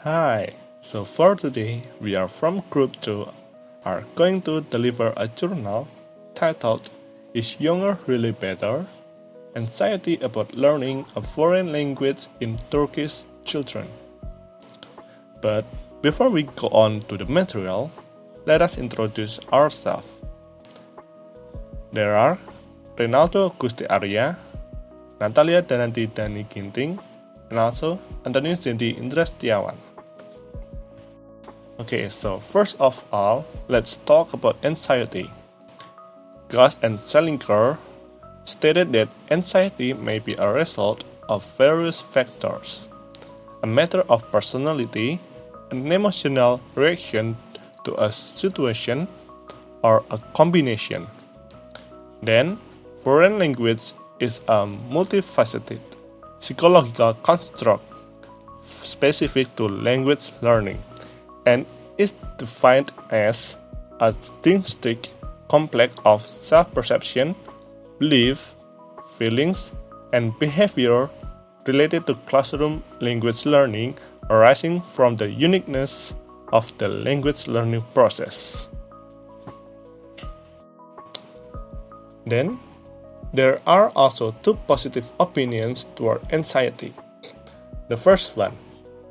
Hi, so for today, we are from Group 2 are going to deliver a journal titled Is Younger Really Better? Anxiety about learning a foreign language in Turkish children. But before we go on to the material, let us introduce ourselves. There are Raynaldo Gusti Arya, Natalia Dananty Dani Ginting, and also Antonius Zendy Indrastiawan. Okay, so first of all, let's talk about anxiety. Gusti and Salinger stated that anxiety may be a result of various factors, a matter of personality, an emotional reaction to a situation, or a combination. Then, foreign language is a multifaceted psychological construct specific to language learning and is defined as a distinct complex of self-perception, belief, feelings, and behavior related to classroom language learning arising from the uniqueness of the language learning process. Then, there are also two positive opinions toward anxiety. The first one,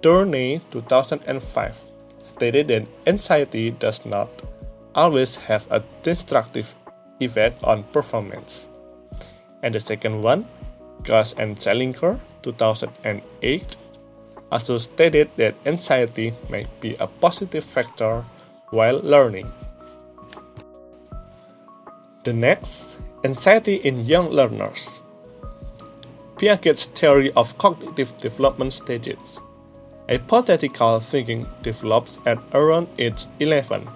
Tourney 2005, stated that anxiety does not always have a destructive effect on performance. And the second one, Gusti and Salinger 2008, also stated that anxiety may be a positive factor while learning. The next, anxiety in young learners. Piaget's theory of cognitive development stages. Hypothetical thinking develops at around age 11.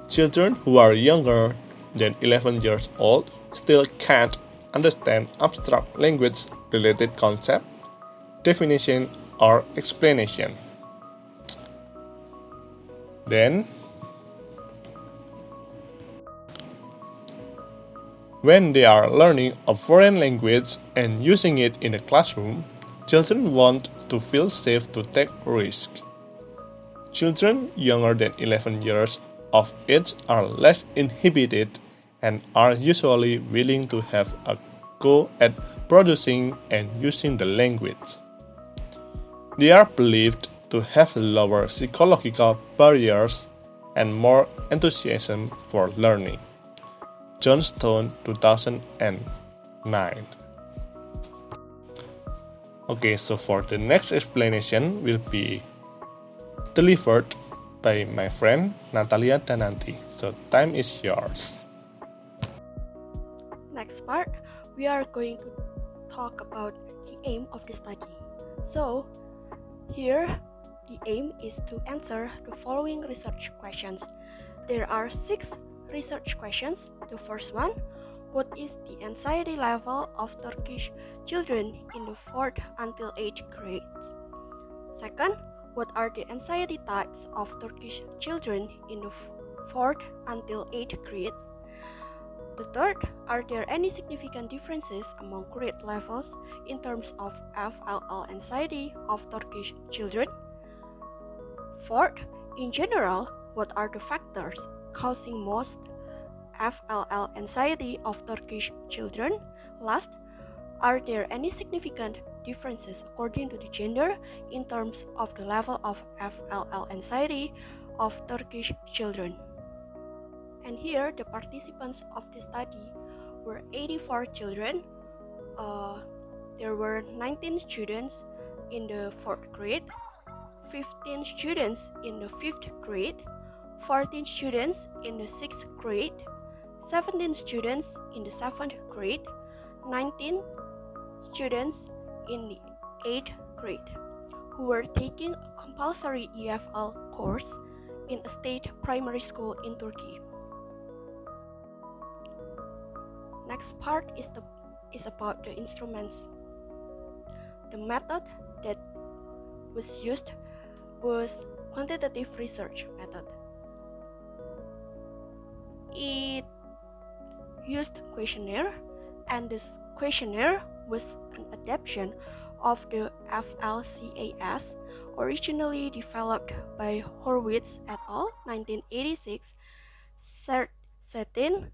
Children who are younger than 11 years old still can't understand abstract language-related concept, definition, or explanation. Then, when they are learning a foreign language and using it in the classroom, children want to feel safe to take risks. Children younger than 11 years of age are less inhibited and are usually willing to have a go at producing and using the language. They are believed to have lower psychological barriers and more enthusiasm for learning. Johnstone 2009. Okay, so for the next explanation will be delivered by my friend Natalia Dananty. So time is yours. Next part, we are going to talk about the aim of the study. So, here, the aim is to answer the following research questions. There are 6 research questions. The first one, what is the anxiety level of Turkish children in the 4th until 8th grades? Second, what are the anxiety types of Turkish children in the 4th until 8th grades? The third, are there any significant differences among grade levels in terms of FLL anxiety of Turkish children? Fourth, in general, what are the factors causing most FLL anxiety of Turkish children? Last, are there any significant differences according to the gender in terms of the level of FLL anxiety of Turkish children? And here, the participants of the study were 84 children. There were 19 students in the 4th grade, 15 students in the 5th grade, 14 students in the 6th grade, 17 students in the 7th grade, 19 students in the 8th grade, who were taking a compulsory EFL course in a state primary school in Turkey. Next part is about the instruments. The method that was used was quantitative research method. It used questionnaire, and this questionnaire was an adaptation of the FLCAS originally developed by Horwitz et al. 1986, Settin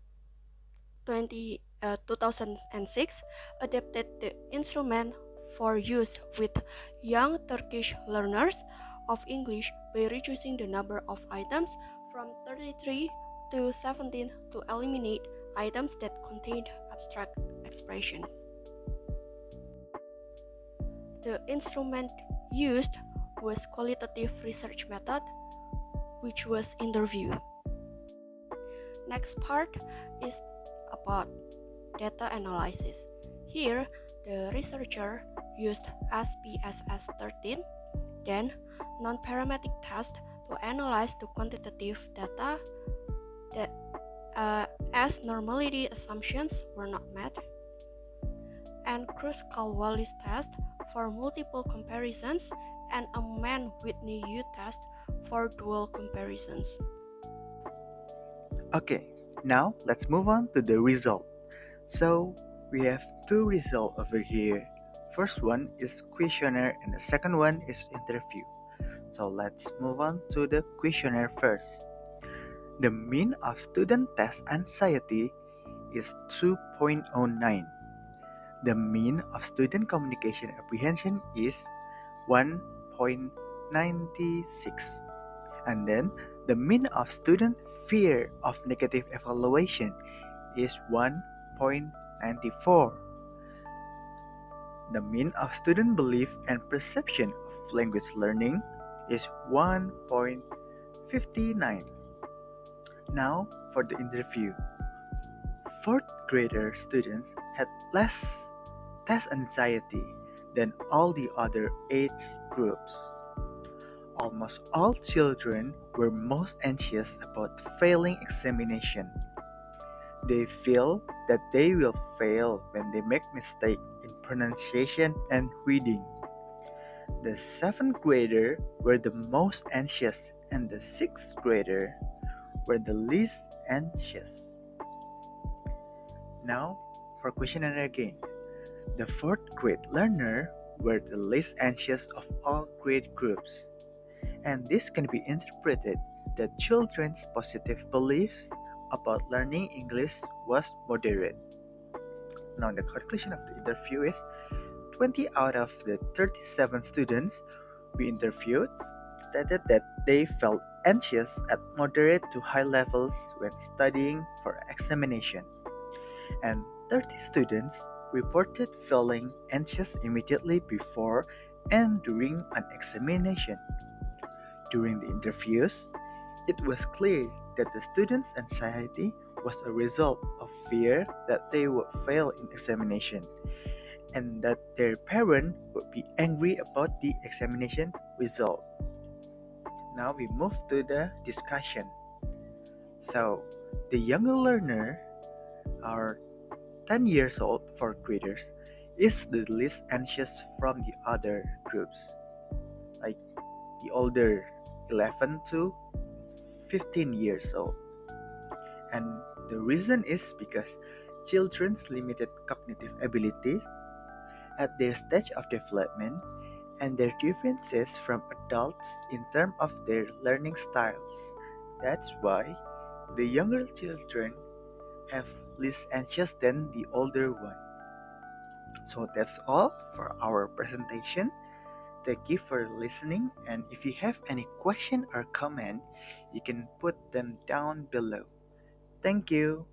2006 adapted the instrument for use with young Turkish learners of English by reducing the number of items from 33 to 17 to eliminate items that contained abstract expressions. The instrument used was qualitative research method, which was interview. Next part is about data analysis. Here, the researcher used SPSS 13, then non-parametric test to analyze the quantitative data that as normality assumptions were not met, and Kruskal-Wallis test for multiple comparisons, and a Mann-Whitney-U test for dual comparisons. Okay, now let's move on to the result. So we have two results over here. First one is questionnaire and the second one is interview. So let's move on to the questionnaire first. The mean of student test anxiety is 2.09. The mean of student communication apprehension is 1.96. And then the mean of student fear of negative evaluation is 1.94. The mean of student belief and perception of language learning is 1.59. Now for the interview. Fourth grader students had less test anxiety than all the other age groups. Almost all children were most anxious about failing examination. They feel that they will fail when they make mistakes in pronunciation and reading. The 7th grader were the most anxious and the 6th grader were the least anxious. Now for questionnaire again. The 4th grade learner were the least anxious of all grade groups. And this can be interpreted that children's positive beliefs about learning English was moderate. Now the conclusion of the interview is 20 out of the 37 students we interviewed stated that they felt anxious at moderate to high levels when studying for examination. And 30 students reported feeling anxious immediately before and during an examination. During the interviews, it was clear that the students' anxiety was a result of fear that they would fail in examination and that their parent would be angry about the examination result. Now we move to the discussion. So, the younger learner, our 10 years old for graders, is the least anxious from the other groups, like the older 11 to 15 years old. And the reason is because children's limited cognitive ability at their stage of development and their differences from adults in terms of their learning styles. That's why the younger children have less anxious than the older one. So that's all for our presentation. Thank you for listening, and if you have any question or comment, you can put them down below. Thank you.